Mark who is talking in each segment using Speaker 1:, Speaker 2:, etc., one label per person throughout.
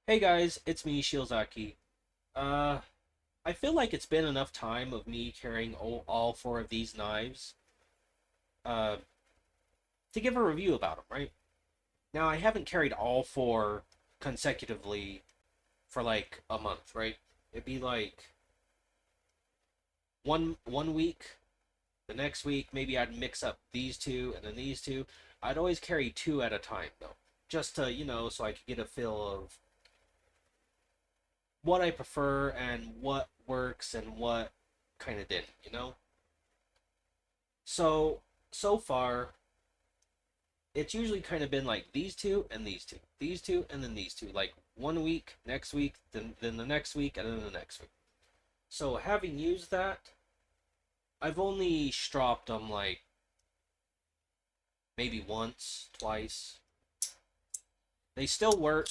Speaker 1: Hey guys, it's me, Shiozaki. Uh, I feel like it's been enough time of me carrying all four of these knives, uh, to give a review about them, right? Now, I haven't carried all four consecutively for like a month, right? It'd be like one week, the next week maybe I'd mix up these two and then these two. I'd always carry two at a time though, just to, so I could get a feel of what I prefer and what works and what kind of didn't. So far, it's usually kind of been like these two and these two and then these two, like one week, next week, then the next week, and then the next week. So having used that, I've only stropped them like maybe once, twice. They still work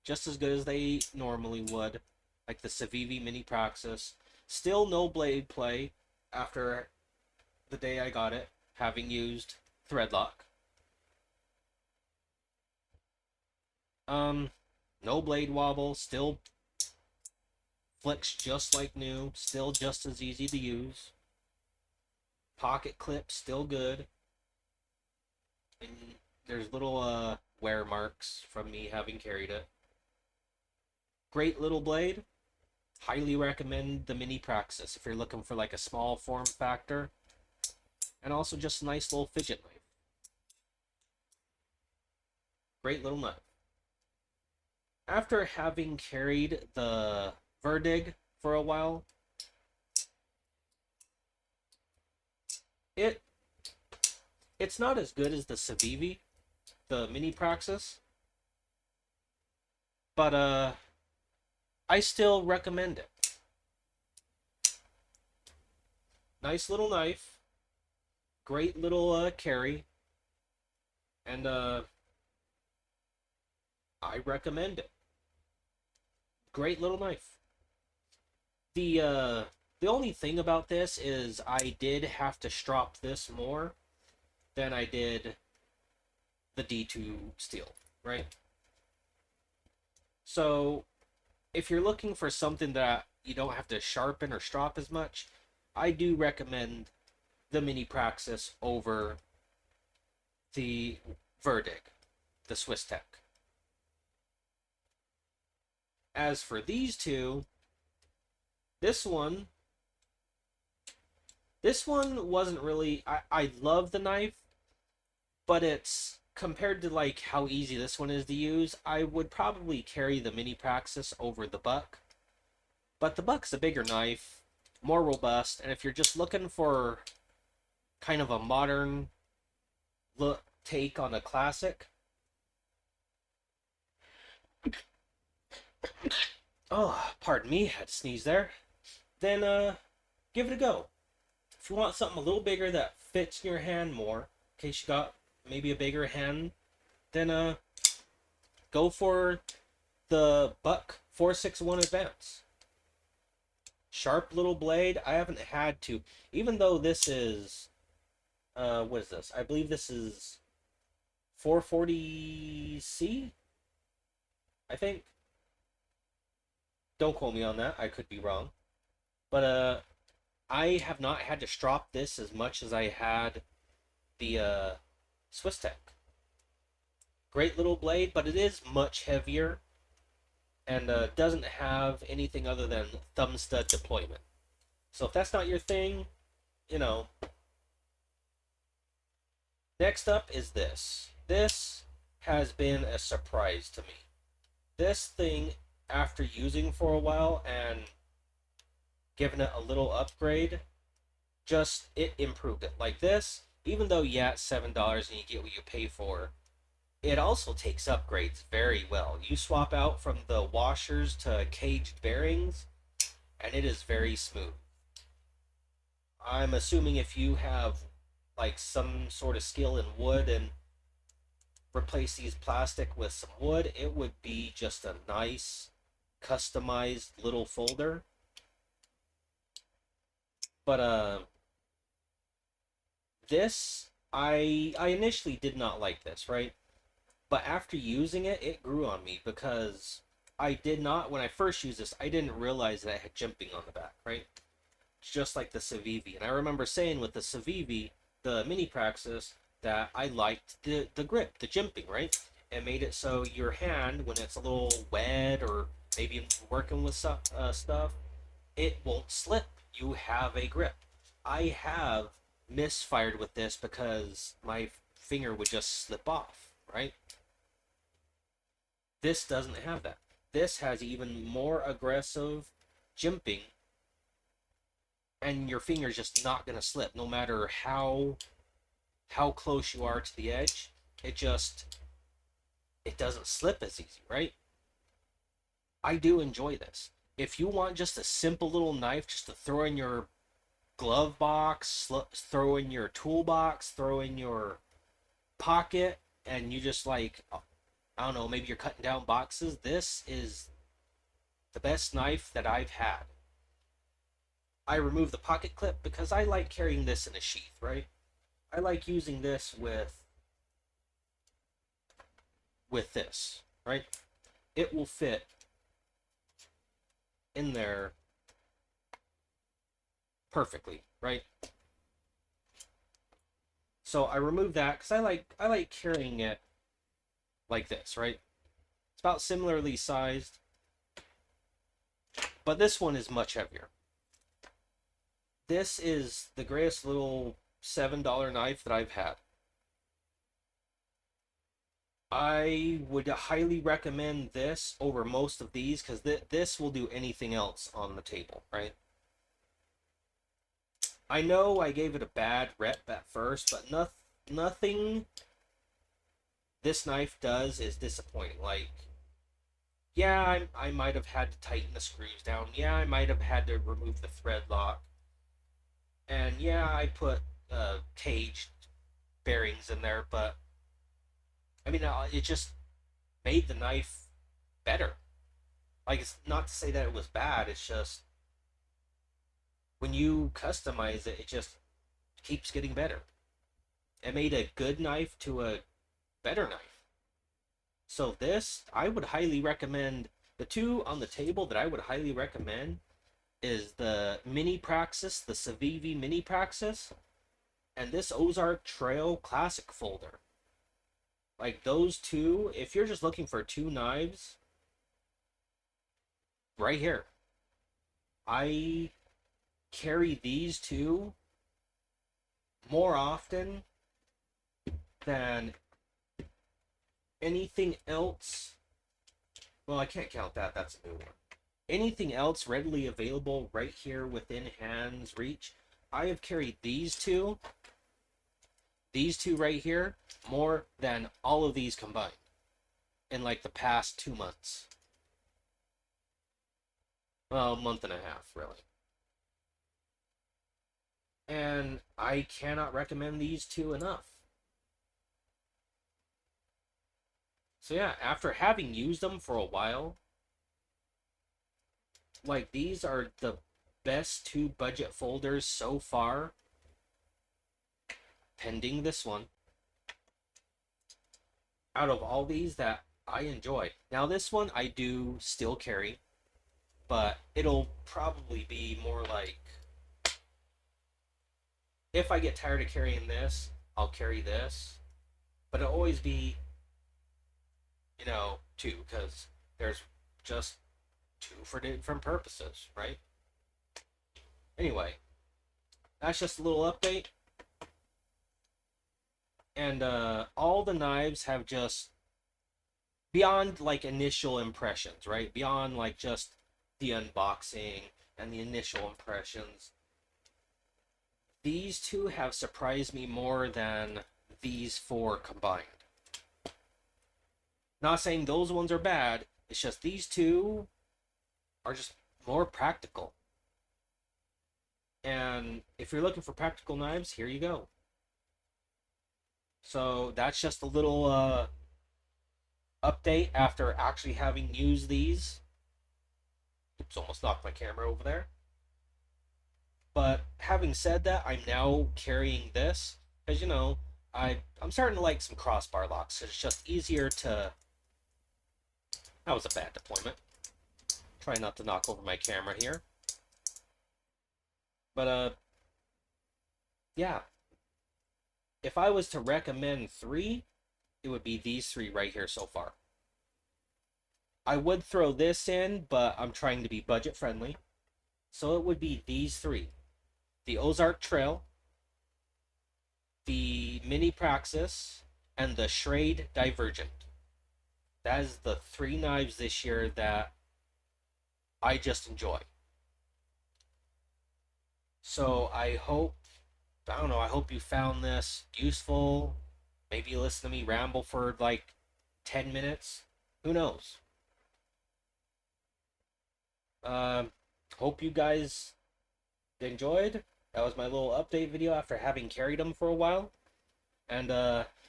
Speaker 1: just as good as they normally would, like the Civivi Mini Praxis. Still no blade play after the day I got it, having used Threadlock. Um, no blade wobble, still flicks just like new, still just as easy to use. Pocket clip still good. And there's little wear marks from me having carried it. Great little blade. Highly recommend the Mini Praxis if you're looking for like a small form factor. And also just a nice little fidget knife. Great little knife. After having carried the Verdig for a while, it it's not as good as the Civivi, the Mini Praxis, but I still recommend it. Nice little knife, great little carry, and I recommend it. Great little knife. The uh, the only thing about this is I did have to strop this more than I did the D2 steel, right? So if you're looking for something that you don't have to sharpen or strop as much, I do recommend the Mini Praxis over the Verdig, the Swiss Tech. As for these two, this one, this one wasn't really. I love the knife, but it's compared to like how easy this one is to use. I would probably carry the Mini Praxis over the Buck, but the Buck's a bigger knife, more robust, and if you're just looking for kind of a modern look take on a classic, oh, pardon me, had to sneeze there. Then give it a go. If you want something a little bigger that fits in your hand more, in case you got maybe a bigger hand, then go for the Buck 461 Advance. Sharp little blade. I haven't had to, even though this is what is this? I believe this is 440C. I think. Don't quote me on that. I could be wrong. But I have not had to strop this as much as I had the Swiss Tech. Great little blade, but it is much heavier and doesn't have anything other than thumb stud deployment. So if that's not your thing, you know. Next up is this. This has been a surprise to me. This thing, after using for a while and giving it a little upgrade, just it improved it. Like this, even though yeah, it's $7 and you get what you pay for, it also takes upgrades very well. You swap out from the washers to caged bearings, and it is very smooth. I'm assuming if you have like some sort of skill in wood and replace these plastic with some wood, it would be just a nice customized little folder. But this I initially did not like this, right? But after using it, it grew on me because I did not, when I first used this, I didn't realize that it had jimping on the back, right? Just like the Civivi. And I remember saying with the Civivi, the Mini Praxis, that I liked the grip, the jimping, right? It made it so your hand, when it's a little wet or maybe working with stuff, it won't slip. You have a grip. I have misfired with this because my finger would just slip off, right? This doesn't have that. This has even more aggressive jimping, and your finger's just not going to slip no matter how close you are to the edge. It doesn't slip as easy, right? I do enjoy this. If you want just a simple little knife just to throw in your glove box, throw in your toolbox, throw in your pocket, and you just like, I don't know, maybe you're cutting down boxes, this is the best knife that I've had. I remove the pocket clip because I like carrying this in a sheath, right? I like using this with this, right? It will fit in there perfectly, right? So I remove that because I like carrying it like this, right? It's about similarly sized, but this one is much heavier. This is the greatest little $7 knife that I've had. I would highly recommend this over most of these because this will do anything else on the table, right? I know I gave it a bad rep at first, but nothing this knife does is disappointing. Like, yeah, I might have had to tighten the screws down. Yeah, I might have had to remove the thread lock. And yeah, I put cage bearings in there, but I mean, it just made the knife better. Like, it's not to say that it was bad, it's just when you customize it, it just keeps getting better. It made a good knife to a better knife. So this, I would highly recommend. The two on the table that I would highly recommend is the Mini Praxis, the Civivi Mini Praxis, and this Ozark Trail Classic folder. Like those two, if you're just looking for two knives, right here. I carry these two more often than anything else. Well, I can't count that. That's a new one. Anything else readily available right here within hand's reach. I have carried these two right here, more than all of these combined in like the past 2 months. Well, a month and a half, really. And I cannot recommend these two enough. So yeah, after having used them for a while, like these are the best two budget folders so far, pending this one, out of all these that I enjoy. Now this one I do still carry, but it'll probably be more like, if I get tired of carrying this, I'll carry this, but it'll always be, two, because there's just two for different purposes, right? Anyway, that's just a little update. And all the knives have just, beyond like initial impressions, right? Beyond like just the unboxing and the initial impressions, these two have surprised me more than these four combined. Not saying those ones are bad, it's just these two are just more practical. And if you're looking for practical knives, here you go. So that's just a little update after actually having used these. Oops, almost knocked my camera over there. But having said that, I'm now carrying this because, I'm starting to like some crossbar locks. It's just easier to That was a bad deployment. Try not to knock over my camera here. But, yeah. If I was to recommend 3, it would be these 3 right here so far. I would throw this in, but I'm trying to be budget friendly. So it would be these 3. The Ozark Trail, the Mini Praxis, and the Schrade Divergent. That is the 3 knives this year that I just enjoy. So I hope you found this useful. Maybe you listen to me ramble for like 10 minutes. Who knows? Hope you guys enjoyed. That was my little update video after having carried them for a while. And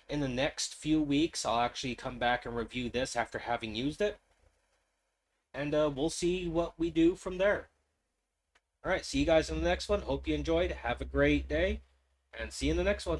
Speaker 1: in the next few weeks, I'll actually come back and review this after having used it. And we'll see what we do from there. Alright, see you guys in the next one. Hope you enjoyed. Have a great day. And see you in the next one.